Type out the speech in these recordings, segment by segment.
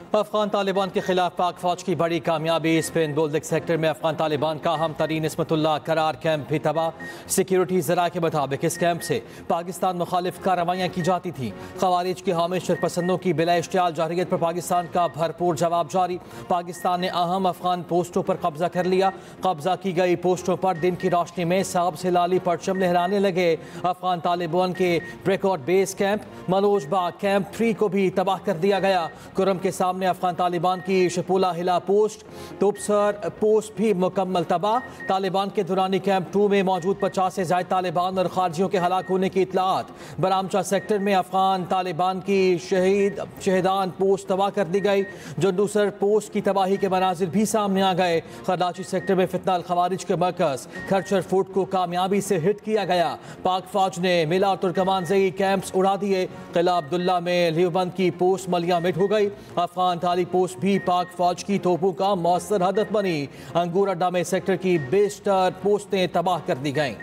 अफगान तालिबान के खिलाफ पाक फौज की बड़ी कामयाबी। स्पेन बोल्दिक सेक्टर में अफगान तालिबान का अहम तरीन इस्मतुल्लाह करार कैंप भी तबाह। सिक्योरिटी जरा के मुताबिक इस कैंप से पाकिस्तान मुखालिफ कार्रवाइयाँ की जाती थी। खवारिज के हामिद शरपसंदों की बिला इश्तियाल जारहियत पर पाकिस्तान का भरपूर जवाब जारी। पाकिस्तान ने अहम अफगान पोस्टों पर कब्जा कर लिया। कब्जा की गई पोस्टों पर दिन की रोशनी में साब से लाली परचम लहराने लगे। अफगान तालिबान के ब्रेकआउट बेस कैंप मलोजबाग कैंप 3 को भी तबाह कर दिया गया। कुरम के सामने अफगान तालिबान की शपूला हिला पोस्ट तुबसर पोस्ट भी मुकम्मल तबाह। तालिबान के दुरानी कैंप 2 में मौजूद 50 से ज्यादा तालिबान और खारजियों के हलाक होने की इतलात। बरामचा सेक्टर में अफगान तालिबान की शहीदान पोस्ट तबाह कर दी गई। जंडूसर पोस्ट की तबाही के मनाजिर भी सामने आ गए। खरदाची सेक्टर में फितना अल खवारिज के मरकज खरचर फूट को कामयाबी से हिट किया गया। पाक फौज ने मिला और तुर्कमान जई कैंप्स उड़ा दिए। किला अब्दुल्ला में लियोबंद की पोस्ट मलिया मिट हो गई। अफगान ताली पोस्ट भी पाक फौज की तोपों का मौसर हदफ बनी। अंगूर अड्डा में सेक्टर की बेशतर पोस्टें तबाह कर दी गईं।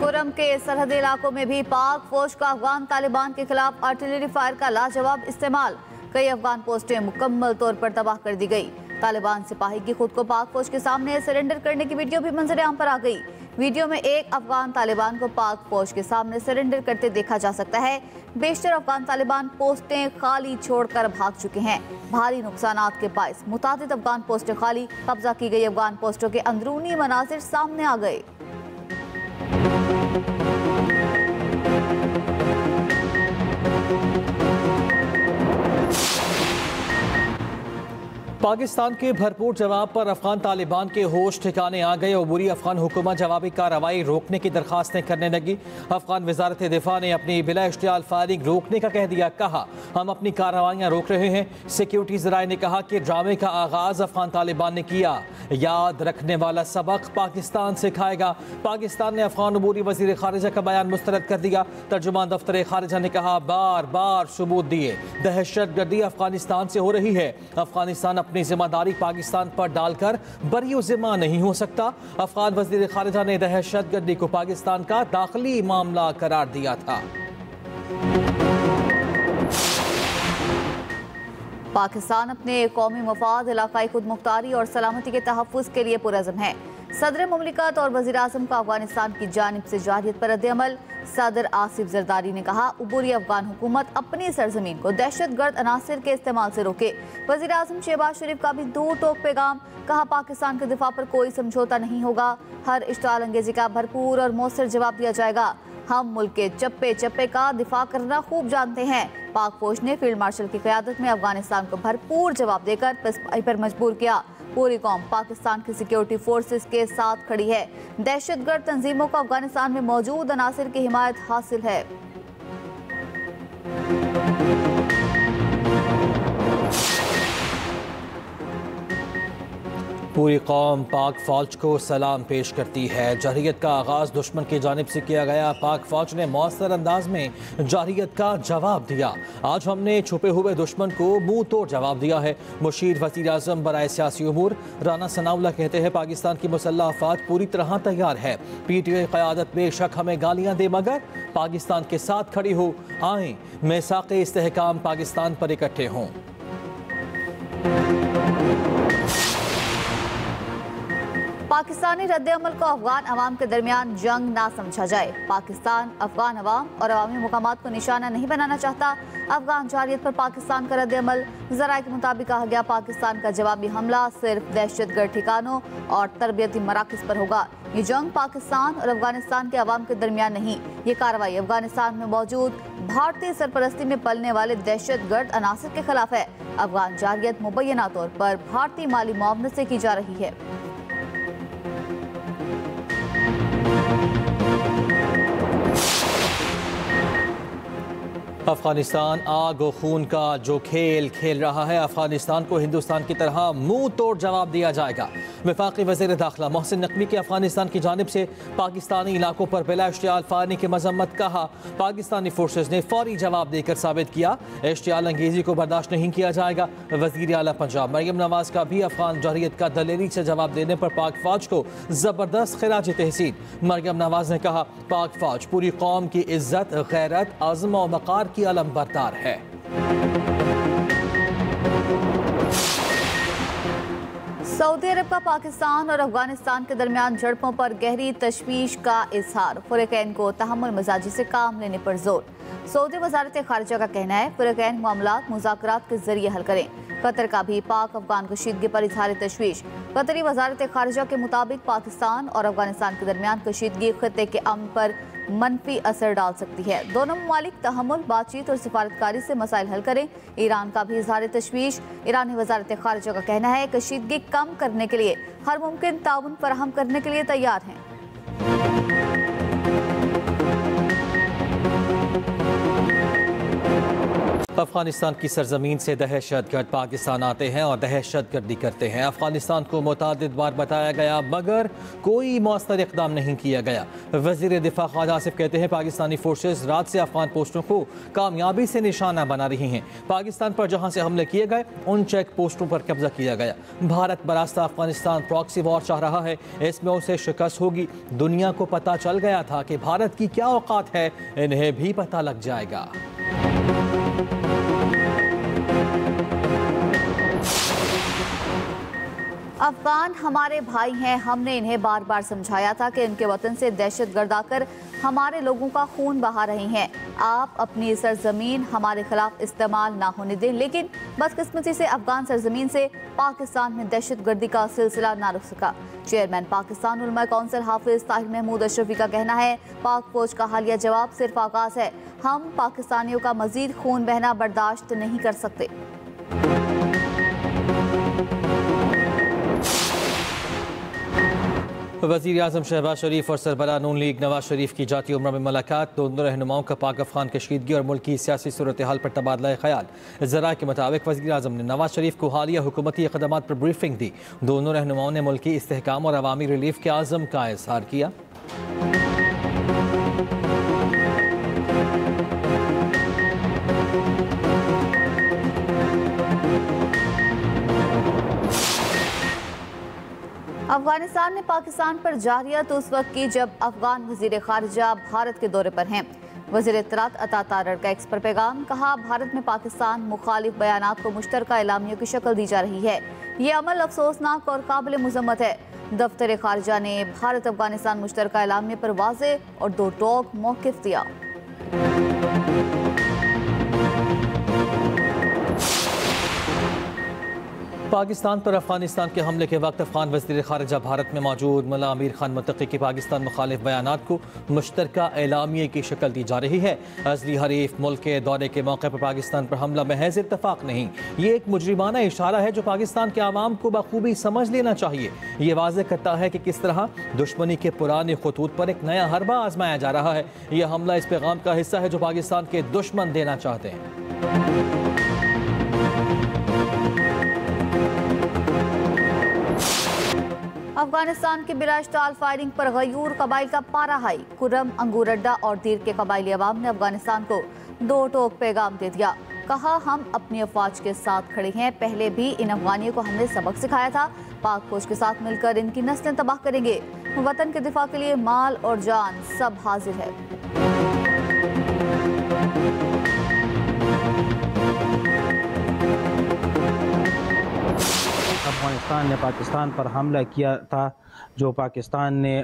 कुरम के सरहदी इलाकों में भी पाक फौज का अफगान तालिबान के खिलाफ आर्टिलरी फायर का लाजवाब इस्तेमाल। कई अफगान पोस्टें मुकम्मल तौर पर तबाह कर दी गई। तालिबान सिपाही की खुद को पाक फौज के सामने सरेंडर करने की वीडियो भी मंजर आम पर आ गई। वीडियो में एक अफगान तालिबान को पाक फौज के सामने सरेंडर करते देखा जा सकता है। बेशतर अफगान तालिबान पोस्टें खाली छोड़कर भाग चुके हैं। भारी नुकसानात के बायस मुतादिद अफगान पोस्टें खाली, कब्जा की गई अफगान पोस्टों के अंदरूनी मनाजिर सामने आ गए। पाकिस्तान के भरपूर जवाब पर अफगान तालिबान के होश ठिकाने आ गए और बुरी अफगान हुकूमत जवाबी कार्रवाई रोकने की दरखास्तें करने लगी। अफगान वजारत दिफा ने अपनी बिला इश्तियाल फायरिंग रोकने का कह दिया। कहा, हम अपनी कार्रवाइयाँ रोक रहे हैं। सिक्योरिटी जराए ने कहा कि ड्रामे का आगाज अफगान तालिबान ने किया। याद रखने वाला सबक पाकिस्तान सिखाएगा। पाकिस्तान ने अफगान अबूरी वजीर खारिजा का बयान मुस्तरद कर दिया। तर्जुमान दफ्तर खारिजा ने कहा, बार बार सबूत दिए दहशत गर्दी अफगानिस्तान से हो रही है। अफगानिस्तान अपनी जिम्मेदारी पाकिस्तान पर डालकर बरी जिम्मा नहीं हो सकता। अफगान वजीर खारिजा ने दहशत गर्दी को पाकिस्तान का दाखिली मामला करार दिया था। पाकिस्तान अपने कौमी मफाद, इलाकाई खुद मुख्तारी और सलामती के तहफ़्फ़ुज़ के लिए पुरज़म है। सदर मुमलिकत और वज़ीर आज़म का अफगानिस्तान की जानिब से जारियत पर रद्द-ए-अमल। सदर आसिफ जरदारी ने कहा, उबूरी अफगान हुकूमत अपनी सरजमीन को दहशत गर्द अनासिर के इस्तेमाल से रोके। वज़ीर आज़म शहबाज शरीफ का भी दो टोक पैगाम। कहा, पाकिस्तान के दिफा पर कोई समझौता नहीं होगा। हर इश्तिआल अंगेजी का भरपूर और मौसर जवाब दिया जाएगा। हम मुल्क के चप्पे चप्पे का दिफा करना खूब जानते हैं। पाक फौज ने फील्ड मार्शल की क़यादत में अफगानिस्तान को भरपूर जवाब देकर पसपाई पर मजबूर किया। पूरी कौम पाकिस्तान की सिक्योरिटी फोर्सेस के साथ खड़ी है। दहशतगर्द तंजीमों को अफगानिस्तान में मौजूद अनासिर की हिमायत हासिल है। पूरी कौम पाक फौज को सलाम पेश करती है। जारहियत का आगाज़ दुश्मन की जानिब से किया गया। पाक फौज ने मौसर अंदाज में जारहियत का जवाब दिया। आज हमने छुपे हुए दुश्मन को मुंह तोड़ जवाब दिया है। मुशीर वज़ीर आज़म बराए सियासी उमूर राना सनाउल्लाह कहते हैं, पाकिस्तान की मुसल्लह अफ़वाज पूरी तरह तैयार है। PTI क़यादत बेशक हमें गालियाँ दे, मगर पाकिस्तान के साथ खड़ी हो। आएँ मिसाक़े इस्तेहकाम पाकिस्तान पर इकट्ठे हों। पाकिस्तानी रद्द-ए-अमल को अफगान अवाम के दरमियान जंग ना समझा जाए। पाकिस्तान अफगान अवाम और अवामी मुकामात को निशाना नहीं बनाना चाहता। अफगान जारियत पर पाकिस्तान का रद्द-ए-अमल। ज़राए के मुताबिक कहा गया, पाकिस्तान का जवाबी हमला सिर्फ दहशतगर्द ठिकानों और तरबियती मराकज़ पर होगा। ये जंग पाकिस्तान और अफगानिस्तान के अवाम के दरमियान नहीं। ये कार्रवाई अफगानिस्तान में मौजूद भारतीय सरपरस्ती में पलने वाले दहशतगर्द अनासिर के खिलाफ है। अफगान जारियत मुबैना तौर पर भारतीय माली मुआवनत से की जा रही है। अफगानिस्तान आग और खून का जो खेल खेल रहा है, अफगानिस्तान को हिंदुस्तान की तरह मुंह तोड़ जवाब दिया जाएगा। वफाकी वज़ीर दाखिला मोहसिन नकवी की अफगानिस्तान की जानिब से पाकिस्तानी इलाकों पर बिला इश्तियाल फायरिंग की मजम्मत। कहा, पाकिस्तानी फोर्सेज ने फौरी जवाब देकर साबित किया इश्तियाल अंगेजी को बर्दाश्त नहीं किया जाएगा। वज़ीर आला पंजाब मरियम नवाज का भी अफगान जरहियत का दलेरी से जवाब देने पर पाक फौज को ज़बरदस्त खिराज तहसीन। मरियम नवाज ने कहा, पाक फौज पूरी कौम की इज्जत, गैरत, आज़म और वक़ार की अलम बरदार है। सऊदी अरब का पाकिस्तान और अफगानिस्तान के दरमियान झड़पों पर गहरी तशवीश का इजहार। फ़ुरैक़ैन को तहम्मुल मिजाजी से काम लेने पर जोर। सऊदी वज़ारत ख़ारिजा का कहना है फ़ुरैक़ैन मामलात मुज़ाकरात के जरिए हल करें। कतर का भी पाक अफगान कशीदगी पर इजहार तशवीश। कतरी वज़ारत ख़ारिजा के मुताबिक पाकिस्तान और अफगानिस्तान के दरमियान कशीदगी खित्ते के अमन पर मनफी असर डाल सकती है। दोनों ममालिक तहम्मुल, बातचीत और सिफारतकारी से मसाइल हल करें। ईरान का भी इजहार तशवीश। ईरानी वज़ारत ख़ारिजा का कहना है कशीदगी कम करने के लिए हर मुमकिन ताउन फराहम करने के लिए तैयार हैं। अफगानिस्तान की सरजमीन से दहशतगर्द पाकिस्तान आते हैं और दहशतगर्दी करते हैं। अफगानिस्तान को मुतादिद बार बताया गया मगर कोई मौसर इक़दाम नहीं किया गया। वज़ीर दिफा ख्वाजा आसिफ कहते हैं पाकिस्तानी फोर्सेज रात से अफगान पोस्टों को कामयाबी से निशाना बना रही हैं। पाकिस्तान पर जहां से हमले किए गए उन चेक पोस्टों पर कब्जा किया गया। भारत बरास्ता अफगानिस्तान प्रॉक्सी वॉर चाह रहा है, इसमें उसे शिकस्त होगी। दुनिया को पता चल गया था कि भारत की क्या औकात है, इन्हें भी पता लग जाएगा। अफगान हमारे भाई हैं। हमने इन्हें बार बार समझाया था कि इनके वतन से दहशतगर्द आकर हमारे लोगों का खून बहा रहे हैं। आप अपनी सरजमीन हमारे खिलाफ इस्तेमाल ना होने दें। लेकिन बदकिस्मती से अफगान सरजमीन से पाकिस्तान में दहशतगर्दी का सिलसिला ना रुक सका। चेयरमैन पाकिस्तान उलमा कौंसिल हाफिज ताहिर महमूद अशरफी का कहना है पाक फौज का हालिया जवाब सिर्फ आगाज है। हम पाकिस्तानियों का मजीद खून बहना बर्दाश्त नहीं कर सकते। वज़ीर आज़म शहबाज शरीफ और सरबराह नून लीग नवाज शरीफ की जाती उम्र में मुलाकात। दोनों रहनुमाओं का पाक अफगान कशीदगी और मुल्क की सियासी सूरत हाल पर तबादला ख्याल। ज़राए के मुताबिक वज़ीर आज़म ने नवाज शरीफ को हालिया हुकूमती इक़दामात पर ब्रीफिंग दी। दोनों रहनुमाओं ने मुल्क की इस्तेहकाम और अवामी रिलीफ के आज़म का इज़हार किया। अफगानिस्तान ने पाकिस्तान पर जारियत उस वक्त की जब अफगान वज़ीर ख़ारिजा भारत के दौरे पर हैं। वज़ीर इत्तलात अता तारड़ का एक्स पर पैगाम। कहा, भारत में पाकिस्तान मुखालिफ बयानात को मुश्तरका एलामियों की शक्ल दी जा रही है। ये अमल अफसोसनाक और काबिल मुज़म्मत है। दफ्तर ख़ारिजा ने भारत अफगानिस्तान मुश्तरका एलामिया पर वाज़ेह और दो टोक मौक़िफ़ दिया। पाकिस्तान पर अफगानिस्तान के हमले के वक्त अफगान वज़ीर ख़ारिजा भारत में मौजूद मुल्ला अमीर खान मुत्तक़ी की पाकिस्तान मुखालिफ बयानात को मुश्तरका एलामिया की शक्ल दी जा रही है। अज़ली हरीफ मुल्क के दौरे के मौके पर पाकिस्तान पर हमला महज इत्तफ़ाक़ नहीं, ये एक मुजरिमाना इशारा है जो पाकिस्तान के आवाम को बखूबी समझ लेना चाहिए। ये वाज़ेह करता है कि किस तरह दुश्मनी के पुराने खतूत पर एक नया हरबा आजमाया जा रहा है। यह हमला इस पैगाम का हिस्सा है जो पाकिस्तान के दुश्मन देना चाहते हैं। अफगानिस्तान की बिला इश्तियाल फायरिंग पर गयूर कबाइल का पारा हाई। कुर्रम, अंगूर अड्डा और दीर के कबाइली अवाम ने अफगानिस्तान को दो टोक पैगाम दे दिया। कहा, हम अपनी अफवाज के साथ खड़े हैं। पहले भी इन अफगानियों को हमने सबक सिखाया था। पाक फौज के साथ मिलकर इनकी नस्लें तबाह करेंगे। वतन के दिफा के लिए माल और जान सब हाजिर है। अफगानिस्तान ने पाकिस्तान पर हमला किया था, जो पाकिस्तान ने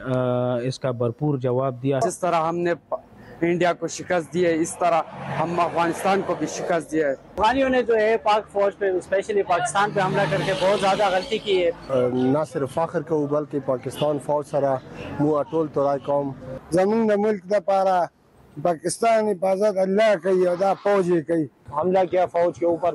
इसका भरपूर जवाब दिया। जिस तरह हमने इंडिया को शिकस्त दी है, इस तरह हम अफगानिस्तान को भी शिकस्त दिया है। अफगानियों ने जो है पाक फौज पे, स्पेशली पाकिस्तान पे हमला करके बहुत ज़्यादा गलती की है। न सिर्फ फ़ख्र को बल्कि पाकिस्तान फौज सरा मुँह टोल तोराई कौम ज़मीन मुल्क द पारा पाकिस्तान हिफाजत अल्लाह कई अदा फौज कई हमला किया फौज के ऊपर,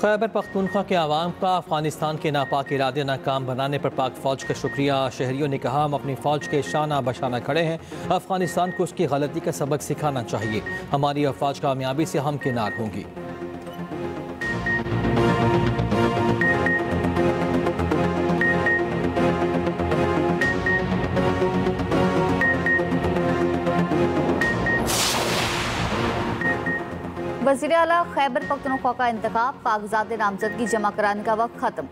खैबर पख्तूनख्वा के आवाम का अफगानिस्तान के नापाक इरादे नाकाम बनाने पर पाक फौज का शुक्रिया। शहरियों ने कहा, हम अपनी फौज के शाना बशाना खड़े हैं, अफगानिस्तान को उसकी गलती का सबक सिखाना चाहिए। हमारी अफवाज कामयाबी से हमकिनार होंगी। वज़ीर आला खैबर पख्तूनख्वा का इंतखाब, कागजात नामजदगी जमा कराने का वक्त खत्म।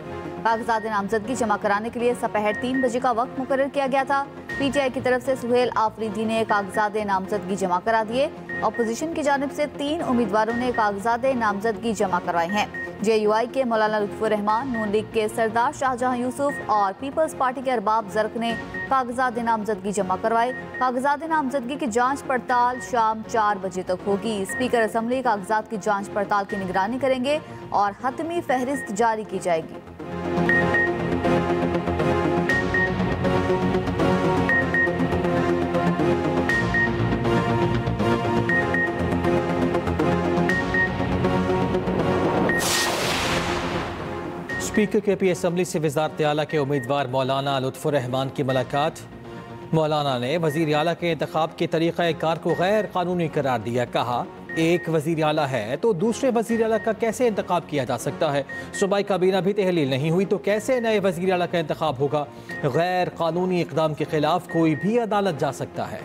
कागजात नामजदगी जमा कराने के लिए दोपहर 3 बजे का वक्त मुकर्रर किया गया था। पीटीआई की तरफ से सुहेल आफरीदी ने कागजात नामजदगी जमा करा दिए। अपोजिशन की जानिब से 3 उम्मीदवारों ने कागजात नामजदगी जमा करवाए हैं। जेयूआई के मौलाना लुत्फुर रहमान, नून लीग के सरदार शाहजहां यूसुफ और पीपल्स पार्टी के अरबाब जरक ने कागजात नामजदगी जमा करवाए। कागजात नामजदगी की जांच पड़ताल शाम 4 बजे तक होगी। स्पीकर असम्बली कागजात की जांच पड़ताल की निगरानी करेंगे और हतमी फहरिस्त जारी की जाएगी। स्पीकर के पी असम्बली से वज़ारत आला के उम्मीदवार मौलाना लुत्फुर रहमान की मुलाकात। मौलाना ने वज़ीर आला के इंतखाब के तरीक़ाकार को गैर कानूनी करार दिया। कहा, एक वज़ीर आला है तो दूसरे वज़ीर आला का कैसे इंतखाब किया जा सकता है? सूबाई काबीना भी तहलील नहीं हुई तो कैसे नए वज़ीर आला का इंतखाब होगा? गैर कानूनी इक़दाम के खिलाफ कोई भी अदालत जा सकता है।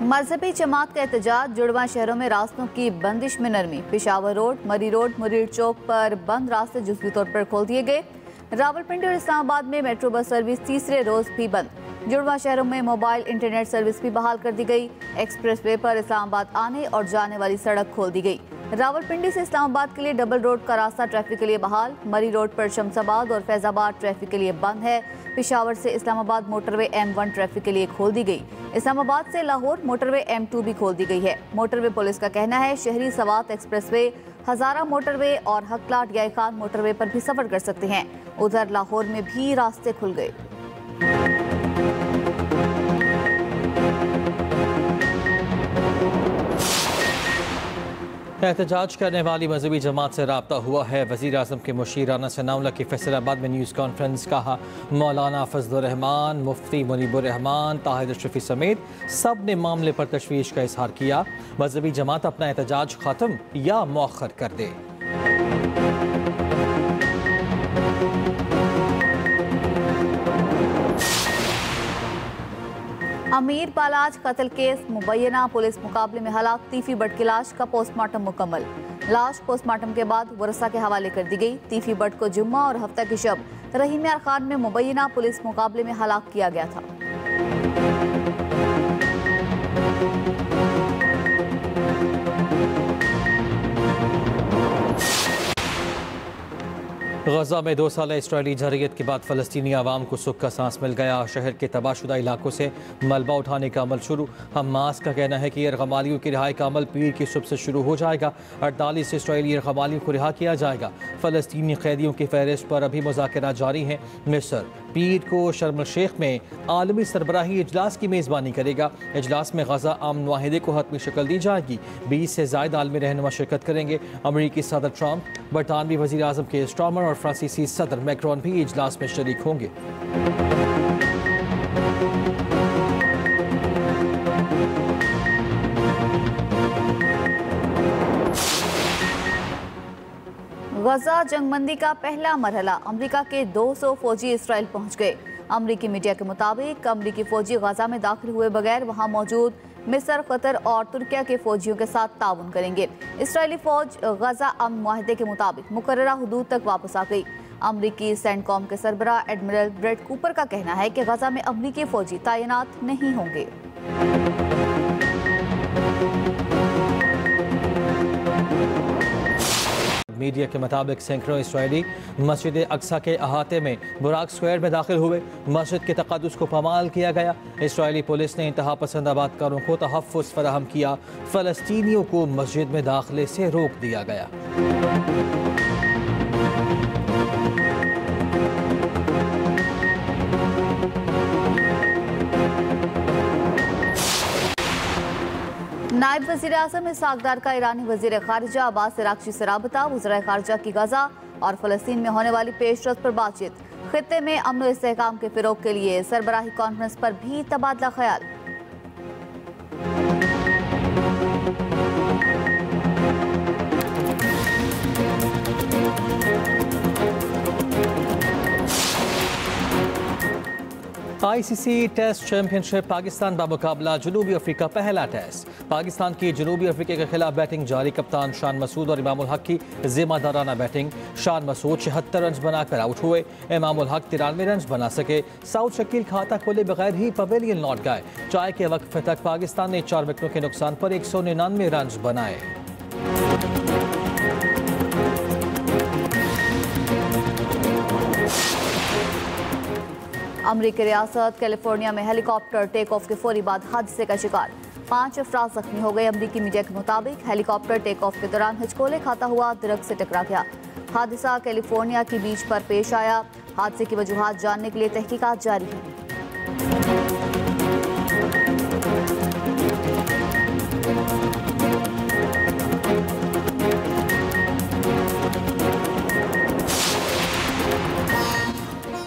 मजहबी जमात का एहतजाज, जुड़वा शहरों में रास्तों की बंदिश में नरमी। पेशावर रोड, मरी रोड, मुरीर चौक पर बंद रास्ते जुज़वी तौर पर खोल दिए गए। रावलपिंडी और इस्लामाबाद में मेट्रो बस सर्विस तीसरे रोज भी बंद। जुड़वा शहरों में मोबाइल इंटरनेट सर्विस भी बहाल कर दी गई। एक्सप्रेस वे पर इस्लामाबाद आने और जाने वाली सड़क खोल दी गई। रावलपिंडी से इस्लामाबाद के लिए डबल रोड का रास्ता ट्रैफिक के लिए बहाल। मरी रोड पर शमसाबाद और फैजाबाद ट्रैफिक के लिए बंद है। पेशावर से इस्लामाबाद मोटरवे M1 ट्रैफिक के लिए खोल दी गई। इस्लामाबाद से लाहौर मोटरवे M2 भी खोल दी गई है। मोटरवे पुलिस का कहना है, शहरी सवात एक्सप्रेसवे, हजारा मोटरवे और हकलाट याई खान मोटरवे पर भी सफर कर सकते हैं। उधर लाहौर में भी रास्ते खुल गए। एहतजाज करने वाली मजहबी जमात से रब्ता हुआ है। वज़ीर आज़म के मुशीर राना सनाउल्लाह की फैसलाबाद में न्यूज़ कॉन्फ्रेंस। कहा, मौलाना फजलुर रहमान, मुफ्ती मुनीबुर रहमान, ताहिर अशरफी समेत सब ने मामले पर तशवीश का इजहार किया। मजहबी जमात अपना एहतजाज ख़त्म या मौखर कर दे। अमीर बालाज कत्ल केस, मुबैना पुलिस मुकाबले में हलाक तीफी भट्ट की लाश का पोस्टमार्टम मुकम्मल। लाश पोस्टमार्टम के बाद वरसा के हवाले कर दी गई। तीफी भट्ट को जुम्मा और हफ्ता की शब रहीम यार खान में मुबैना पुलिस मुकाबले में हलाक किया गया था। गजा में 2 साल इसराइली जरयत के बाद फ़लस्तीनी आवाम को सुख का सांस मिल गया। शहर के तबाहशुदा इलाकों से मलबा उठाने का अमल शुरू। हमास का कहना है कि यरगमालियों की रिहाई का अमल पीर की सुबह से शुरू हो जाएगा। 48 इसराइली यरगमालियों को रिहा किया जाएगा। फ़लस्तीनी कैदियों की फहरिस्त पर अभी मुज़ाकरात जारी हैं। मिस्र पीर को शर्म शेख में आलमी सरबराही इजलास की मेज़बानी करेगा। इजलास में गजा आम मुआहिदे को हतमी शक्ल दी जाएगी। 20 से ज़ायद आलमी रहनुमा शिरकत करेंगे। अमरीकी सदर ट्रंप, बरतानवी वज़ीर आज़म के स्टार्मर और फ्रांसीसी सदर मैक्रोन भी इजलास में शरीक होंगे। गजा जंगबंदी का पहला मरहला, अमेरिका के 200 फौजी इसराइल पहुंच गए। अमेरिकी मीडिया के मुताबिक अमेरिकी फौजी गजा में दाखिल हुए बगैर वहां मौजूद मिस्र, कतर और तुर्किया के फौजियों के साथ ताउन करेंगे। इसराइली फौज गजा अमन मुआहिदे के मुताबिक मुकर्ररा हुदूद तक वापस आ गई। अमरीकी सेंटकॉम के सरबराह एडमिरल ब्रेट कूपर का कहना है कि गजा में अमरीकी फौजी तैनात नहीं होंगे। मीडिया के मुताबिक सैकड़ों इसराइली मस्जिद अक्सा के अहाते में बुराक स्क्वायर में दाखिल हुए। मस्जिद के तक़द्दुस को पामाल किया गया। इसराइली पुलिस ने इंतहा पसंद आबादकारों को तहफ़्फ़ुज़ फराहम किया। फ़लस्तीनियों को मस्जिद में दाखिले से रोक दिया गया। नायब वज़ीर आज़म इसहाक़ डार का ईरानी वज़ीर ख़ारिजा अब्बास अराग़ची से राबता। वज़ीर ख़ारिजा की गज़ा और फ़लस्तीन में होने वाली पेशरफ्त पर बातचीत। ख़ित्ते में अमन और इस्तेहकाम के फ़रोग़ के लिए सरबराही कॉन्फ्रेंस पर भी तबादला ख्याल। ICC टेस्ट चैंपियनशिप पाकिस्तान बामुकाबला जनूबी अफ्रीका पहला टेस्ट। पाकिस्तान की जनूबी अफ्रीका के खिलाफ बैटिंग जारी। कप्तान शान मसूद और इमामुल हक की जिम्मेदाराना बैटिंग। शान मसूद 76 रन बनाकर आउट हुए। इमामुल हक 93 रन बना सके। साउथ शकील खाता खोले बगैर ही पवेलियन लौट गए। चाय के वक्फे तक पाकिस्तान ने 4 विकेटों के नुकसान पर 199 रन बनाए। अमरीकी रियासत कैलिफोर्निया में हेलीकॉप्टर टेक ऑफ के फौरी बाद हादसे का शिकार। 5 अफराद जख्मी हो गए। अमरीकी मीडिया के मुताबिक हेलीकॉप्टर टेक ऑफ के दौरान हिचकोले खाता हुआ दरख्त से टकरा गया। हादसा कैलिफोर्निया की बीच पर पेश आया। हादसे की वजूहात जानने के लिए तहकीकात जारी है।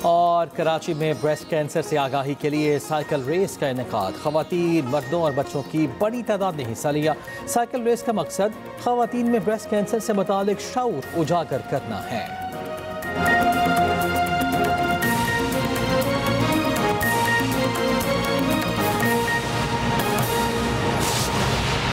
और कराची में ब्रेस्ट कैंसर से आगाही के लिए साइकिल रेस का इनेकाद। ख़वातीन, मर्दों और बच्चों की बड़ी तादाद ने हिस्सा लिया। साइकिल रेस का मकसद ख़वातीन में ब्रेस्ट कैंसर से मुतालिक शऊर उजागर करना है।